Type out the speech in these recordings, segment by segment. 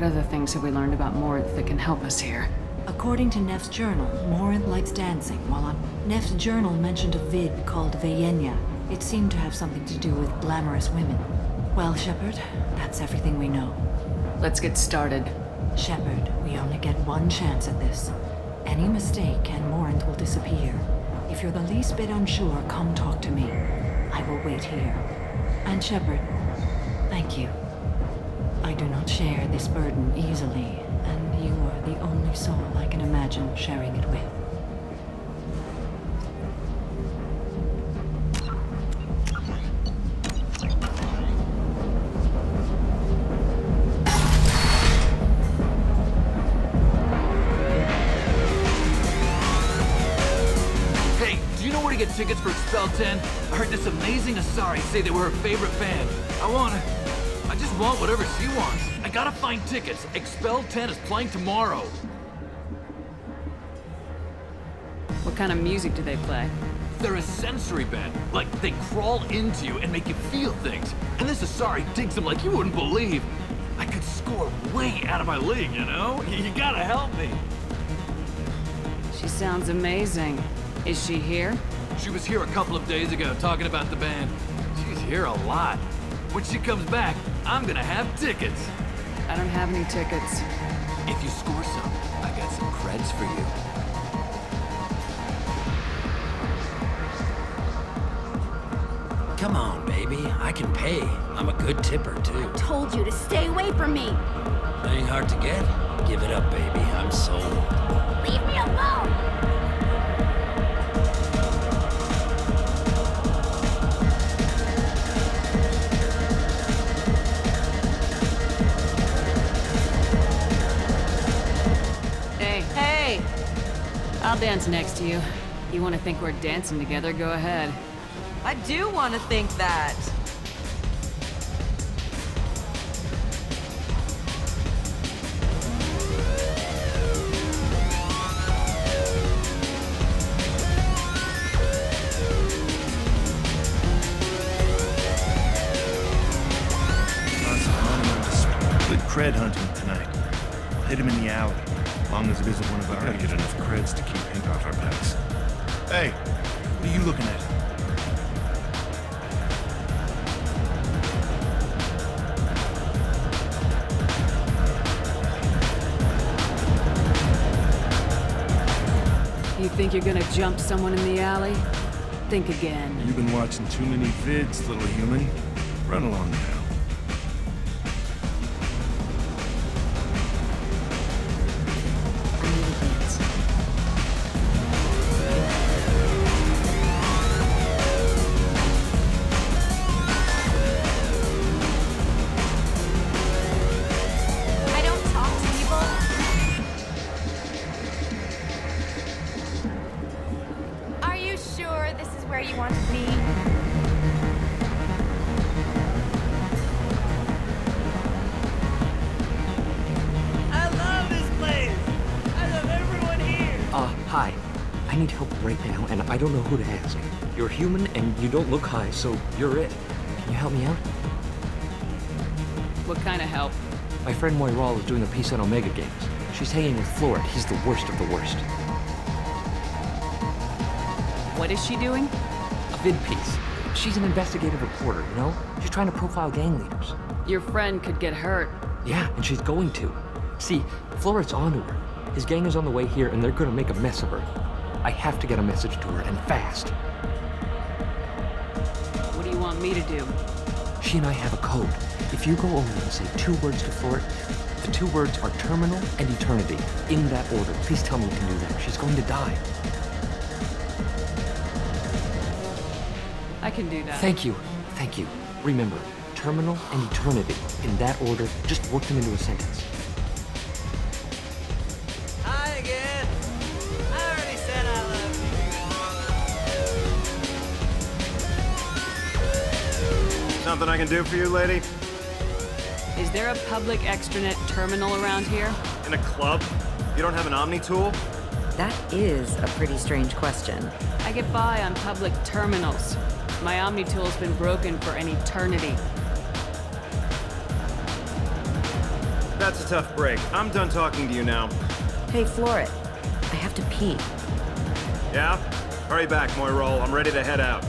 What other things have we learned about Morinth that can help us here? According to Neff's journal, Morinth likes dancing while on... Neff's journal mentioned a vid called Vayenya. It seemed to have something to do with glamorous women. Well, Shepard, that's everything we know. Let's get started. Shepard, we only get one chance at this. Any mistake and Morinth will disappear. If you're the least bit unsure, come talk to me. I will wait here. And Shepard, thank you. I do not share this burden easily, and you are the only soul I can imagine sharing it with. Hey, do you know where to get tickets for Expel 10? I heard this amazing Asari say they were her favorite band. I just want whatever she wants. I gotta find tickets. Expel 10 is playing tomorrow. What kind of music do they play? They're a sensory band. Like, they crawl into you and make you feel things. And this Asari digs them like you wouldn't believe. I could score way out of my league, you know? You gotta help me. She sounds amazing. Is she here? She was here a couple of days ago talking about the band. She's here a lot. When she comes back, I'm gonna have tickets. I don't have any tickets. If you score some, I got some creds for you. Come on, baby. I can pay. I'm a good tipper, too. Told you to stay away from me. Ain't hard to get. Give it up, baby. I'm sold. Leave me alone. Hey! I'll dance next to you. You want to think we're dancing together, go ahead. I do want to think that. Good cred hunting tonight. Hit him in the alley. As long as it isn't one of our... Gotta get enough creds to keep Pink off our backs. Hey, what are you looking at? You think you're gonna jump someone in the alley? Think again. You've been watching too many vids, little human. Run along now. I don't talk to people. Are you sure this is where you want to be? I love this place! I love everyone here! Hi. I need help right now, and I don't know who to ask. You're human, and you don't look high, so you're it. Can you help me out? What kind of help? My friend Moiral is doing a piece on Omega Games. She's hanging with Florid. He's the worst of the worst. What is she doing? A vid piece. She's an investigative reporter, you know? She's trying to profile gang leaders. Your friend could get hurt. Yeah, and she's going to. See, Florid's onto her. His gang is on the way here, and they're gonna make a mess of her. I have to get a message to her, and fast. What do you want me to do? She and I have a code. If you go over and say 2 words to Florid, the 2 words are terminal and eternity. In that order. Please tell me you can do that. She's going to die. I can do that. Thank you. Thank you. Remember, terminal and eternity. In that order, just work them into a sentence. Hi again! I already said I love you. Something I can do for you, lady? Is there a public extranet terminal around here? In a club? You don't have an Omni tool? That is a pretty strange question. I get by on public terminals. My Omni tool's been broken for an eternity. That's a tough break. I'm done talking to you now. Hey, Floret. I have to pee. Yeah? Hurry back, Moirol. I'm ready to head out.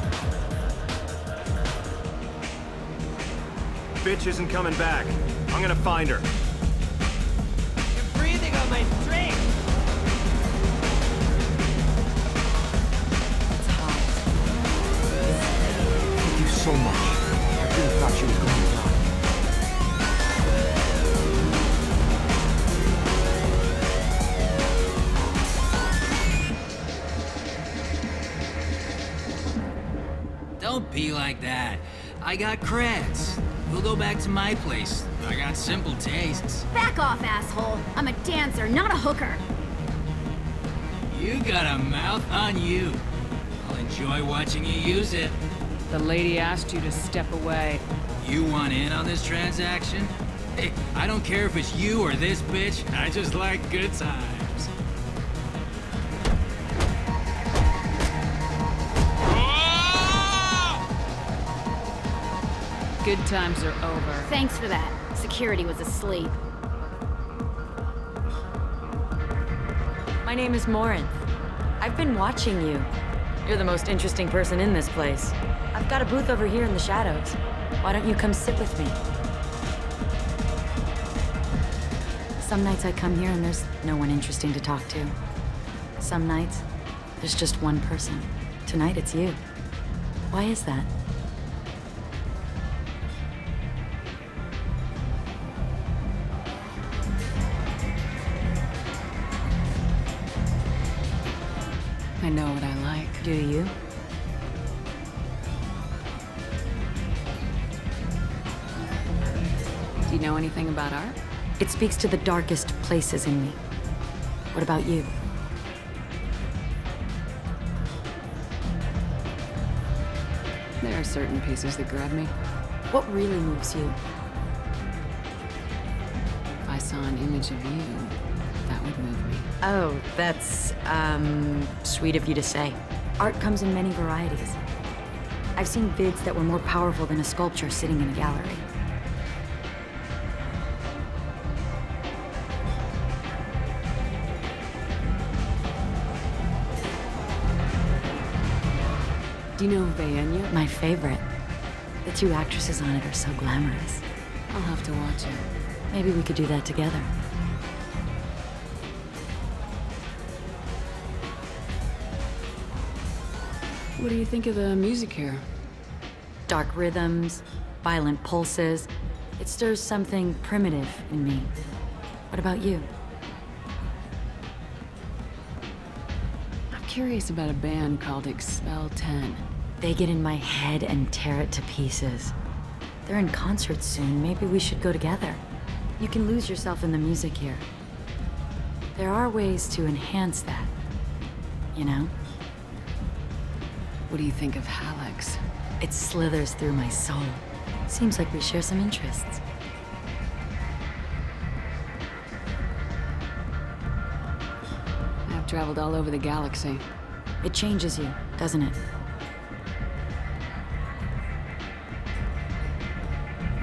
Bitch isn't coming back. I'm gonna find her. You're breathing on my drink! It's hot. Thank you so much. I really thought she was going to die. Don't be like that. I got creds. We'll go back to my place. I got simple tastes. Back off, asshole. I'm a dancer, not a hooker. You got a mouth on you. I'll enjoy watching you use it. The lady asked you to step away. You want in on this transaction? Hey, I don't care if it's you or this bitch. I just like good times. Good times are over. Thanks for that. Security was asleep. My name is Morinth. I've been watching you. You're the most interesting person in this place. I've got a booth over here in the shadows. Why don't you come sit with me? Some nights I come here and there's no one interesting to talk to. Some nights, there's just one person. Tonight it's you. Why is that? I know what I like. Do you? Do you know anything about art? It speaks to the darkest places in me. What about you? There are certain pieces that grab me. What really moves you? If I saw an image of you, that would move me. Oh, that's, sweet of you to say. Art comes in many varieties. I've seen vids that were more powerful than a sculpture sitting in a gallery. Do you know Vaenya? My favorite. The two actresses on it are so glamorous. I'll have to watch it. Maybe we could do that together. What do you think of the music here? Dark rhythms, violent pulses. It stirs something primitive in me. What about you? I'm curious about a band called Expel 10. They get in my head and tear it to pieces. They're in concert soon. Maybe we should go together. You can lose yourself in the music here. There are ways to enhance that, you know? What do you think of Hallex? It slithers through my soul. Seems like we share some interests. I've traveled all over the galaxy. It changes you, doesn't it?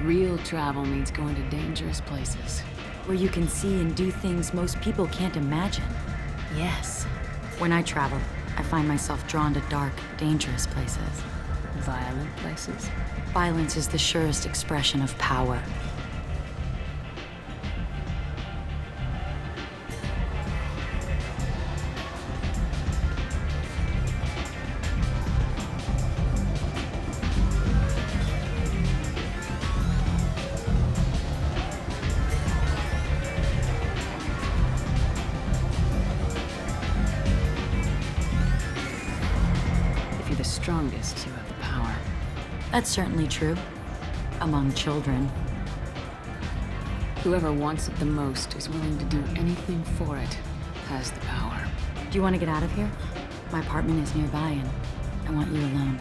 Real travel means going to dangerous places. Where you can see and do things most people can't imagine. Yes. When I travel, I find myself drawn to dark, dangerous places. Violent places. Violence is the surest expression of power. The strongest, you have the power. That's certainly true. Among children. Whoever wants it the most is willing to do anything for it, has the power. Do you want to get out of here? My apartment is nearby and I want you alone.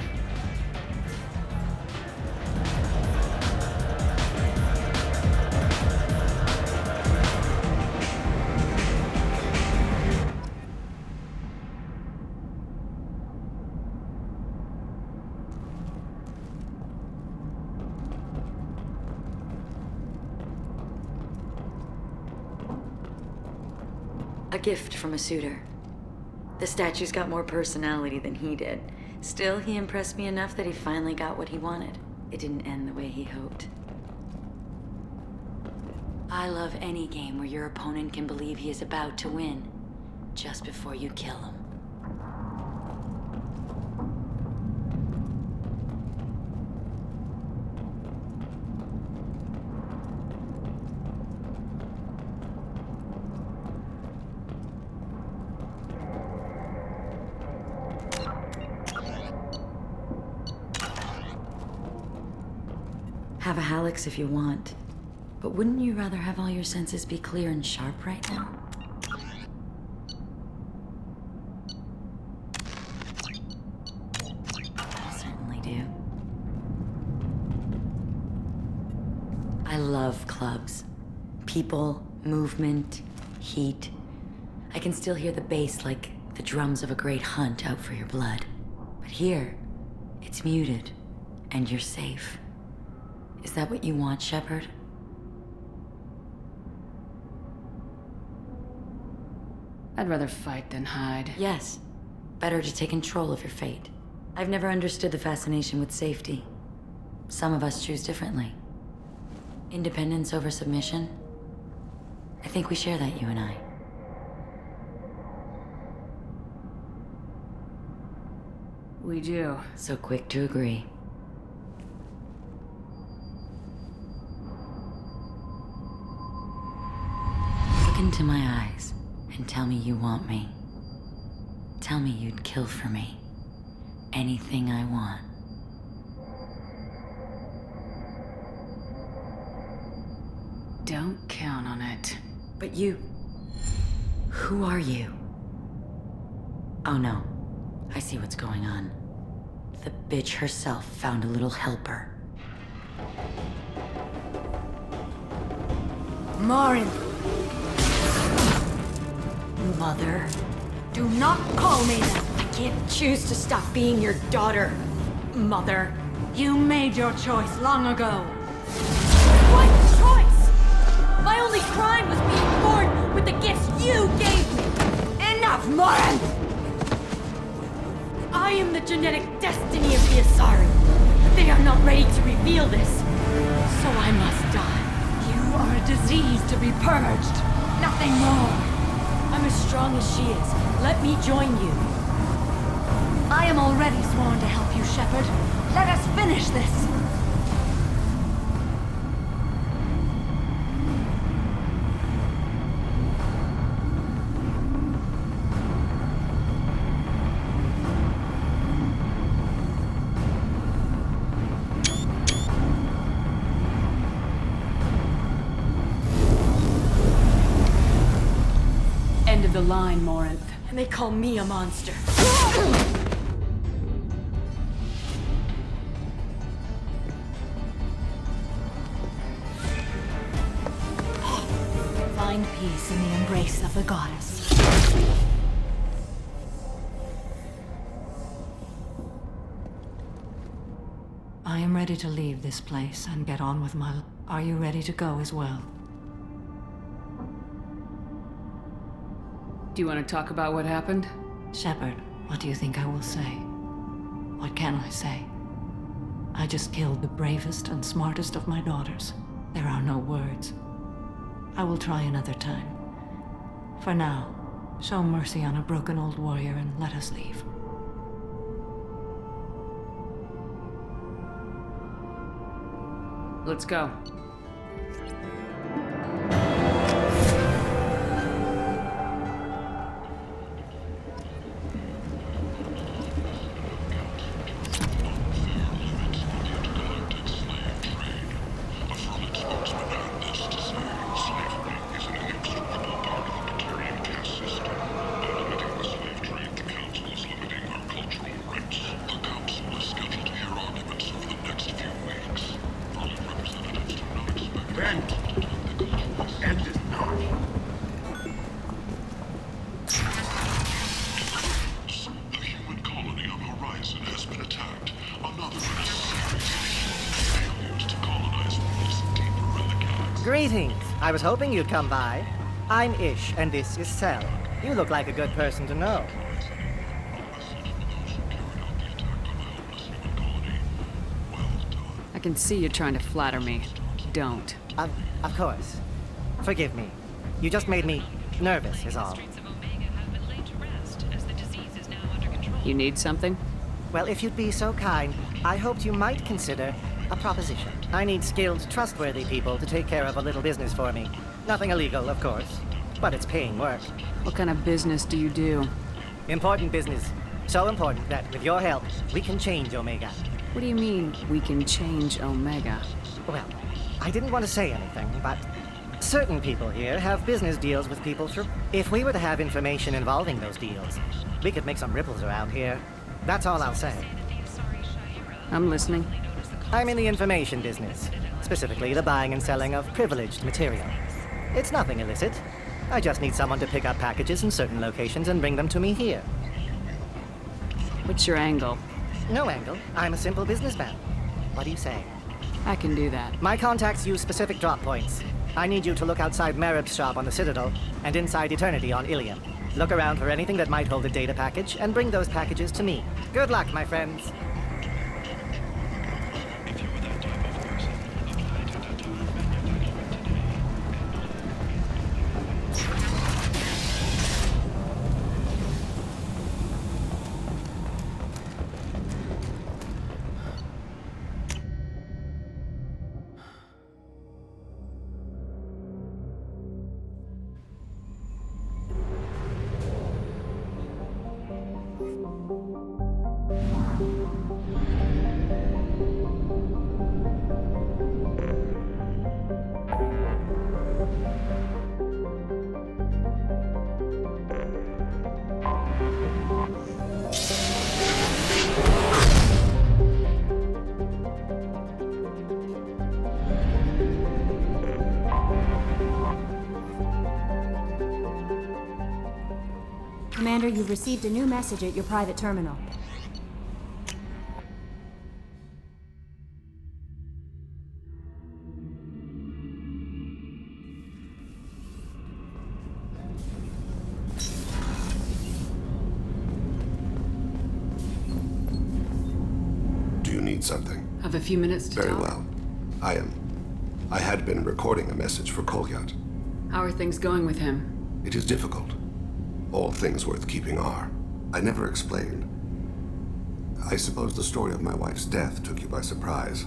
A gift from a suitor. The statue's got more personality than he did. Still, he impressed me enough that he finally got what he wanted. It didn't end the way he hoped. I love any game where your opponent can believe he is about to win, just before you kill him. Have a Hallex if you want. But wouldn't you rather have all your senses be clear and sharp right now? I certainly do. I love clubs. People, movement, heat. I can still hear the bass like the drums of a great hunt out for your blood. But here, it's muted, and you're safe. Is that what you want, Shepard? I'd rather fight than hide. Yes. Better to take control of your fate. I've never understood the fascination with safety. Some of us choose differently. Independence over submission? I think we share that, you and I. We do. So quick to agree. Look into my eyes and tell me you want me. Tell me you'd kill for me. Anything I want. Don't count on it. But you... who are you? Oh no. I see what's going on. The bitch herself found a little helper. Morin! Mother. Do not call me that! I can't choose to stop being your daughter, Mother. You made your choice long ago. What choice? My only crime was being born with the gifts you gave me! Enough, Morin! I am the genetic destiny of the Asari, but they are not ready to reveal this. So I must die. You are a disease to be purged. Nothing more. I'm as strong as she is. Let me join you. I am already sworn to help you, Shepard. Let us finish this. End of the line, Morinth. And they call me a monster. Find peace in the embrace of the goddess. I am ready to leave this place and get on with my... Are you ready to go as well? Do you want to talk about what happened? Shepard, what do you think I will say? What can I say? I just killed the bravest and smartest of my daughters. There are no words. I will try another time. For now, show mercy on a broken old warrior and let us leave. Let's go. Greetings. I was hoping you'd come by. I'm Ish, and this is Cell. You look like a good person to know. I can see you're trying to flatter me. Don't. Of course. Forgive me. You just made me nervous, is all. You need something? Well, if you'd be so kind, I hoped you might consider a proposition. I need skilled, trustworthy people to take care of a little business for me. Nothing illegal, of course, but it's paying work. What kind of business do you do? Important business. So important that, with your help, we can change Omega. What do you mean, we can change Omega? Well, I didn't want to say anything, but certain people here have business deals with people through... If we were to have information involving those deals, we could make some ripples around here. That's all I'll say. I'm listening. I'm in the information business, specifically the buying and selling of privileged material. It's nothing illicit. I just need someone to pick up packages in certain locations and bring them to me here. What's your angle? No angle. I'm a simple businessman. What do you say? I can do that. My contacts use specific drop points. I need you to look outside Merib's shop on the Citadel and inside Eternity on Ilium. Look around for anything that might hold a data package and bring those packages to me. Good luck, my friends. Commander, you've received a new message at your private terminal. Do you need something? Have a few minutes to Very talk? well. I had been recording a message for Kolyat. How are things going with him? It is difficult. All things worth keeping are. I never explained. I suppose the story of my wife's death took you by surprise.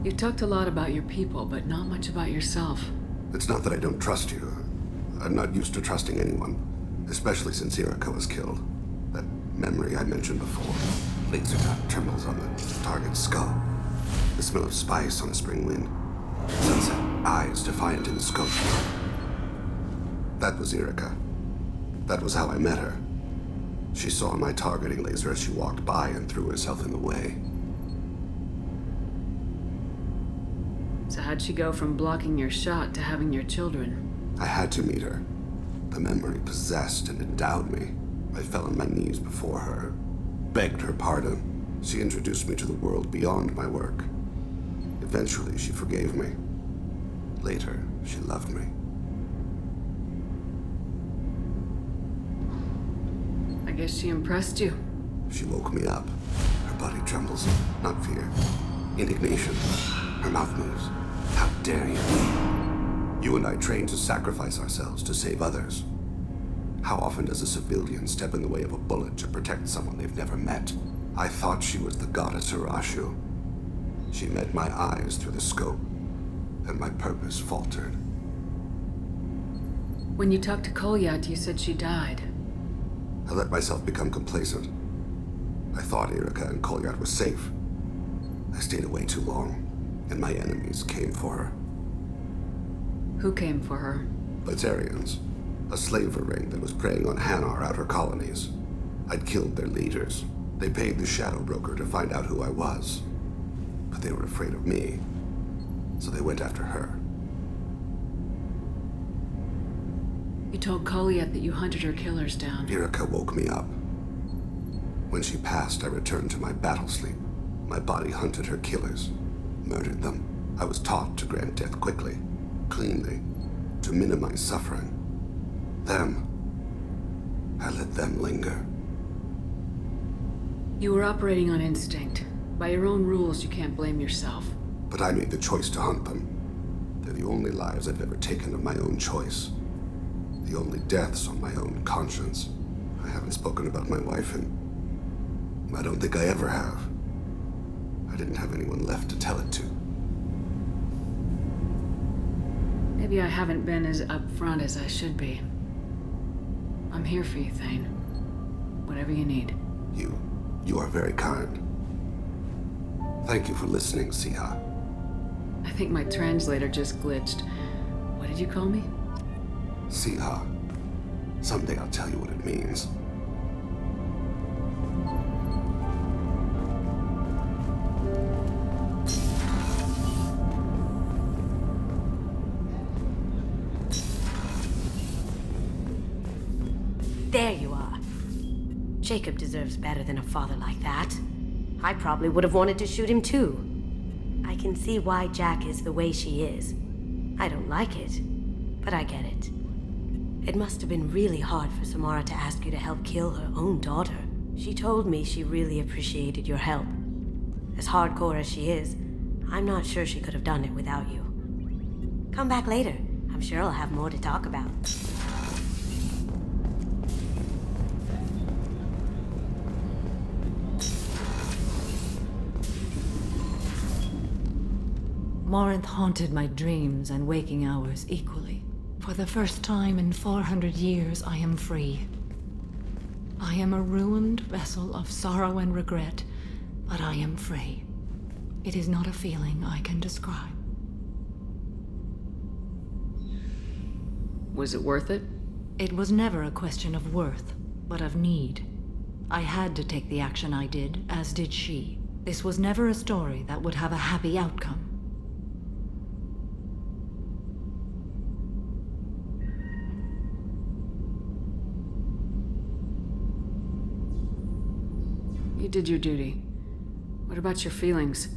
You talked a lot about your people, but not much about yourself. It's not that I don't trust you. I'm not used to trusting anyone, especially since Irika was killed. That memory I mentioned before. Laser dot trembles on the target's skull. The smell of spice on a spring wind. Sunset, eyes defiant in the scope. That was Irika. That was how I met her. She saw my targeting laser as she walked by and threw herself in the way. So how'd she go from blocking your shot to having your children? I had to meet her. The memory possessed and endowed me. I fell on my knees before her, begged her pardon. She introduced me to the world beyond my work. Eventually, she forgave me. Later, she loved me. I guess she impressed you. She woke me up. Her body trembles. Not fear. Indignation. Her mouth moves. How dare you? You and I trained to sacrifice ourselves to save others. How often does a civilian step in the way of a bullet to protect someone they've never met? I thought she was the goddess Arashu. She met my eyes through the scope, and my purpose faltered. When you talked to Kolyat, you said she died. I let myself become complacent. I thought Irika and Kolyat were safe. I stayed away too long, and my enemies came for her. Who came for her? Batarians. A slaver ring that was preying on Hanar outer colonies. I'd killed their leaders. They paid the Shadow Broker to find out who I was. But they were afraid of me, so they went after her. You told Kolyat that you hunted her killers down. Irika woke me up. When she passed, I returned to my battle sleep. My body hunted her killers, murdered them, I was taught to grant death quickly, cleanly, to minimize suffering. I let them linger. You were operating on instinct. By your own rules, you can't blame yourself. But I made the choice to hunt them. They're the only lives I've ever taken of my own choice. The only deaths on my own conscience. I haven't spoken about my wife, and I don't think I ever have. I didn't have anyone left to tell it to. Maybe I haven't been as upfront as I should be. I'm here for you, Thane. Whatever you need. You are very kind. Thank you for listening, Siha. I think my translator just glitched. What did you call me? Siha. Someday I'll tell you what it means. There you are. Jacob deserves better than a father like that. I probably would have wanted to shoot him too. I can see why Jack is the way she is. I don't like it, but I get it. It must have been really hard for Samara to ask you to help kill her own daughter. She told me she really appreciated your help. As hardcore as she is, I'm not sure she could have done it without you. Come back later. I'm sure I'll have more to talk about. Morinth haunted my dreams and waking hours equally. For the first time in 400 years, I am free. I am a ruined vessel of sorrow and regret, but I am free. It is not a feeling I can describe. Was it worth it? It was never a question of worth, but of need. I had to take the action I did, as did she. This was never a story that would have a happy outcome. You did your duty. What about your feelings?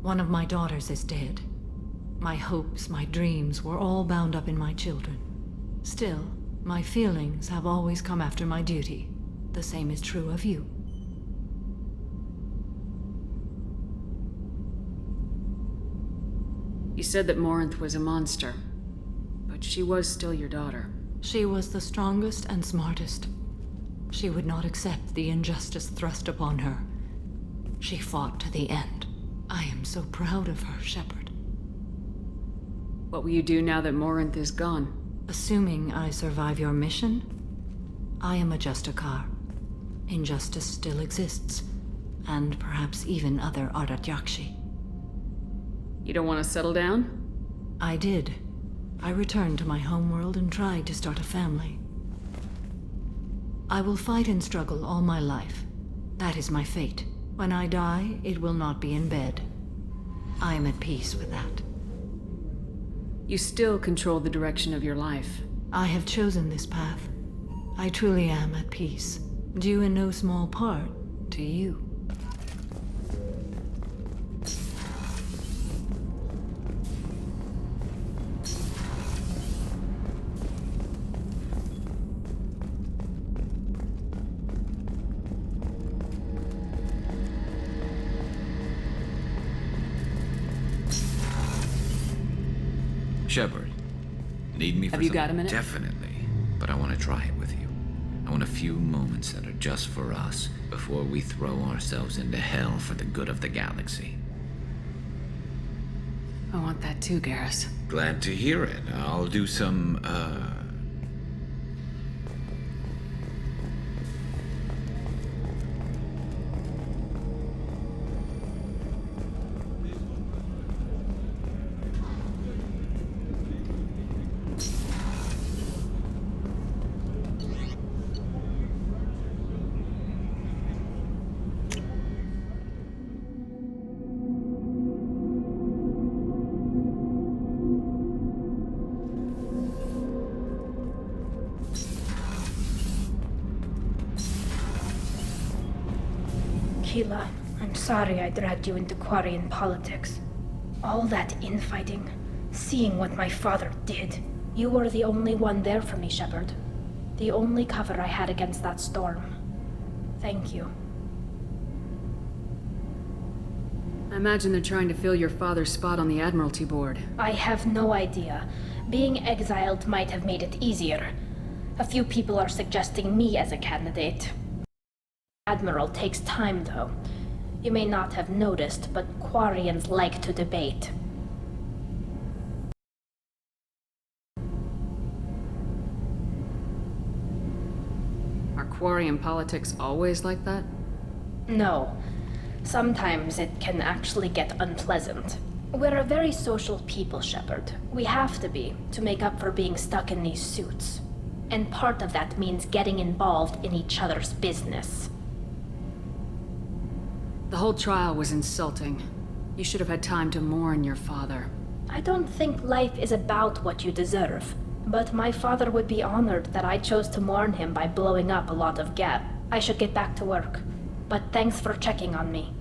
One of my daughters is dead. My hopes, my dreams were all bound up in my children. Still, my feelings have always come after my duty. The same is true of you. You said that Morinth was a monster, but she was still your daughter. She was the strongest and smartest. She would not accept the injustice thrust upon her. She fought to the end. I am so proud of her, Shepard. What will you do now that Morinth is gone? Assuming I survive your mission, I am a Justicar. Injustice still exists, and perhaps even other Ardat-Yakshi. You don't want to settle down? I did. I returned to my homeworld and tried to start a family. I will fight and struggle all my life. That is my fate. When I die, it will not be in bed. I am at peace with that. You still control the direction of your life. I have chosen this path. I truly am at peace, due in no small part to you. Shepard, need me for Have you got a minute? Definitely, but I want to try it with you. I want a few moments that are just for us before we throw ourselves into hell for the good of the galaxy. I want that too, Garrus. Glad to hear it. I'll do some, Keela, I'm sorry I dragged you into Quarian politics. All that infighting, seeing what my father did. You were the only one there for me, Shepard. The only cover I had against that storm. Thank you. I imagine they're trying to fill your father's spot on the Admiralty Board. I have no idea. Being exiled might have made it easier. A few people are suggesting me as a candidate. Admiral takes time, though. You may not have noticed, but Quarians like to debate. Are Quarian politics always like that? No. Sometimes it can actually get unpleasant. We're a very social people, Shepard. We have to be, to make up for being stuck in these suits. And part of that means getting involved in each other's business. The whole trial was insulting. You should have had time to mourn your father. I don't think life is about what you deserve. But my father would be honored that I chose to mourn him by blowing up a lot of Geb. I should get back to work. But thanks for checking on me.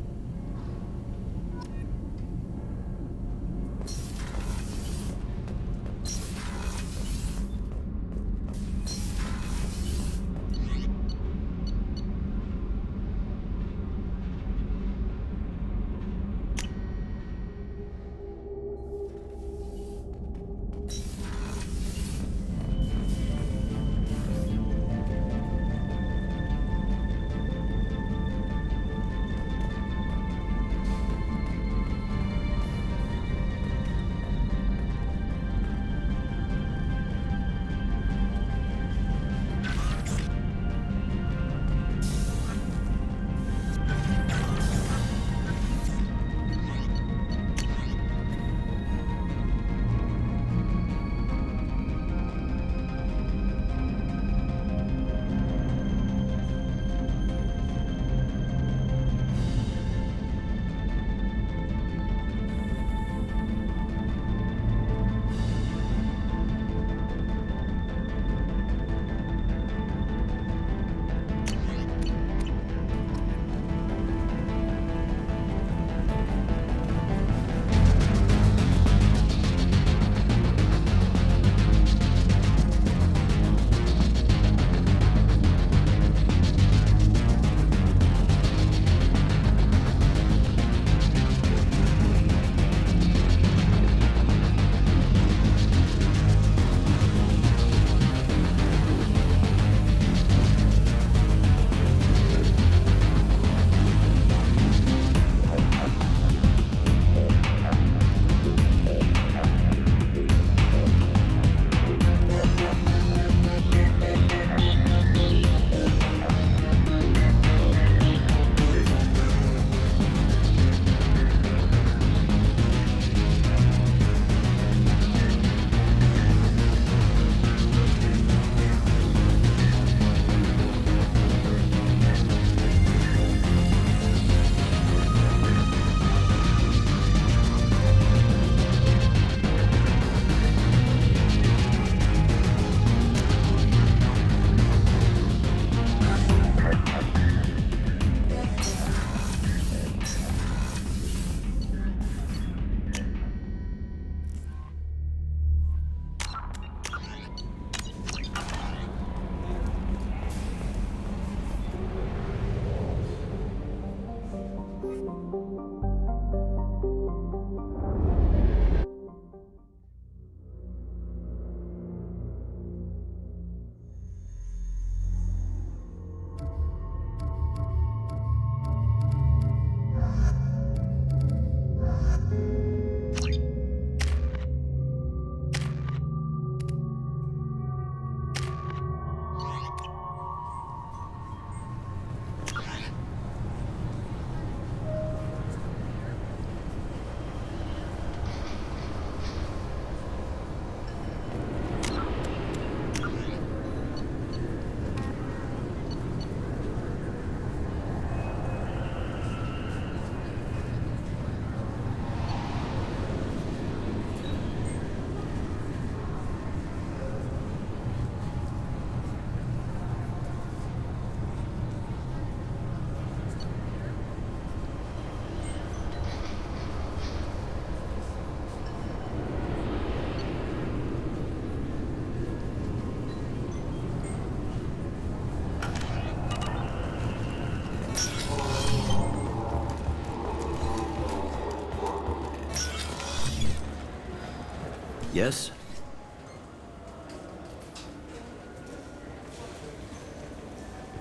Yes?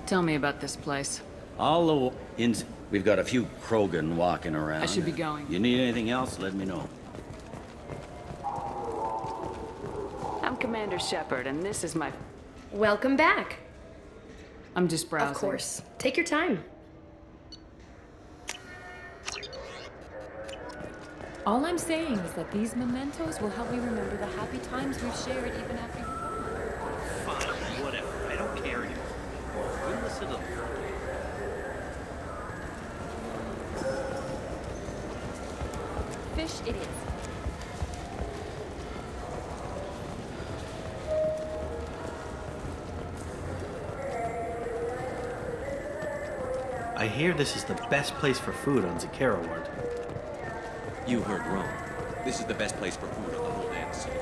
Tell me about this place. All the in. We've got a few Krogan walking around. I should be going. You need anything else, let me know. I'm Commander Shepard, and this is my... Welcome back. I'm just browsing. Of course. Take your time. All I'm saying is that these mementos will help me remember the happy times we've shared even after you're gone. Fine, whatever. I don't care anymore. We'll listen to them. Fish it is. I hear this is the best place for food on Zakera Ward. You heard wrong. This is the best place for food on the whole damn city.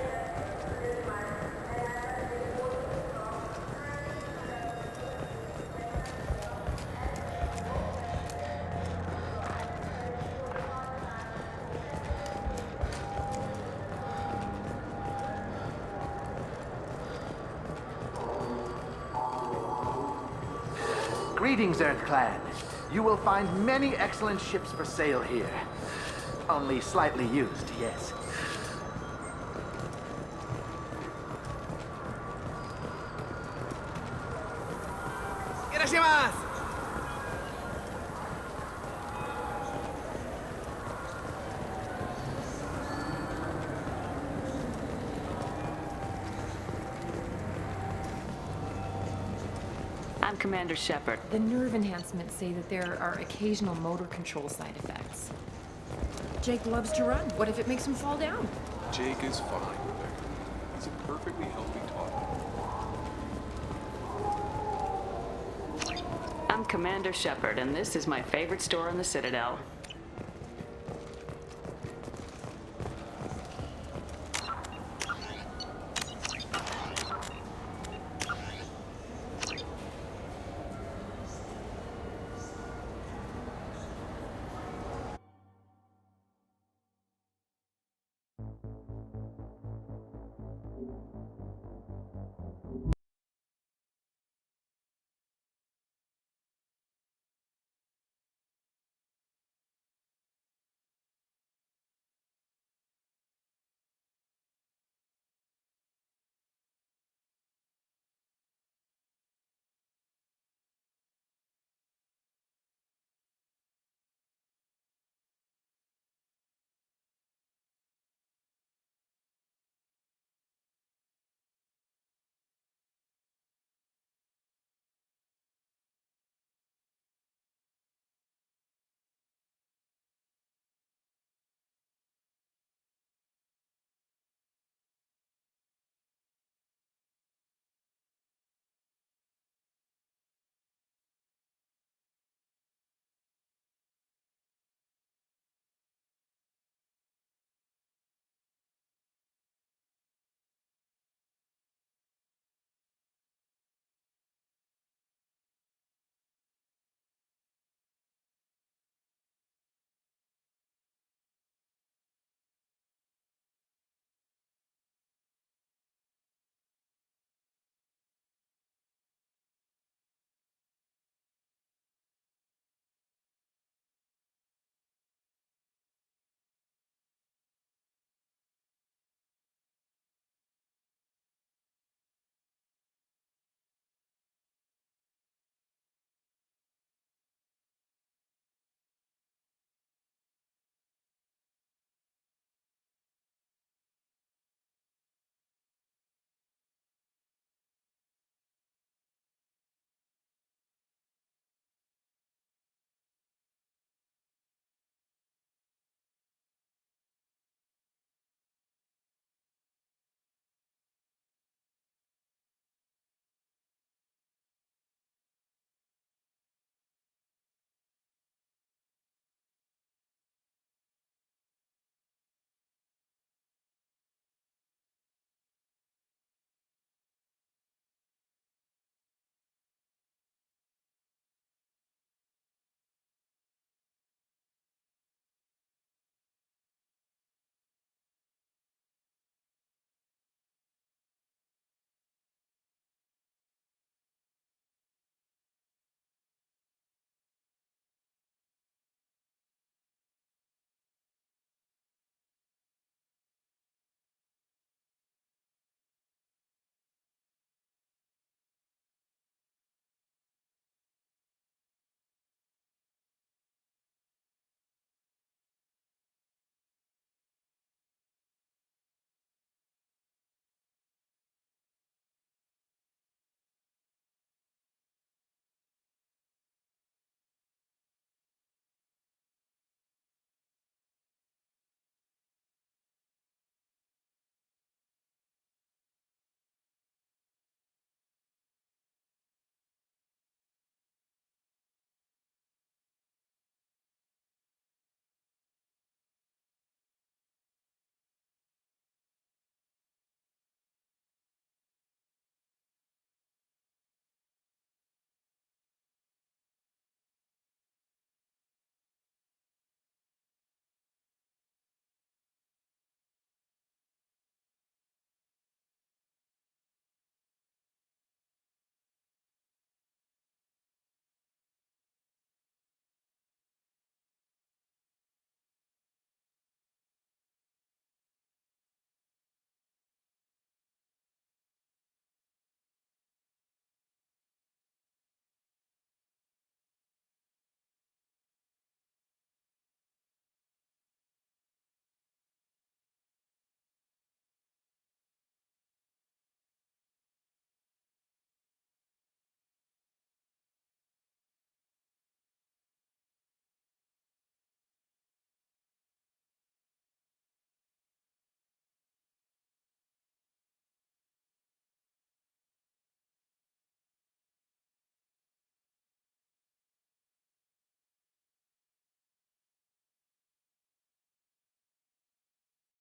Greetings, EarthClan. You will find many excellent ships for sale here. Only slightly used, yes. Irashimasu! I'm Commander Shepard. The nerve enhancements say that there are occasional motor control side effects. Jake loves to run. What if it makes him fall down? Jake is fine, Rebecca. He's a perfectly healthy toddler. I'm Commander Shepard, and this is my favorite store in the Citadel.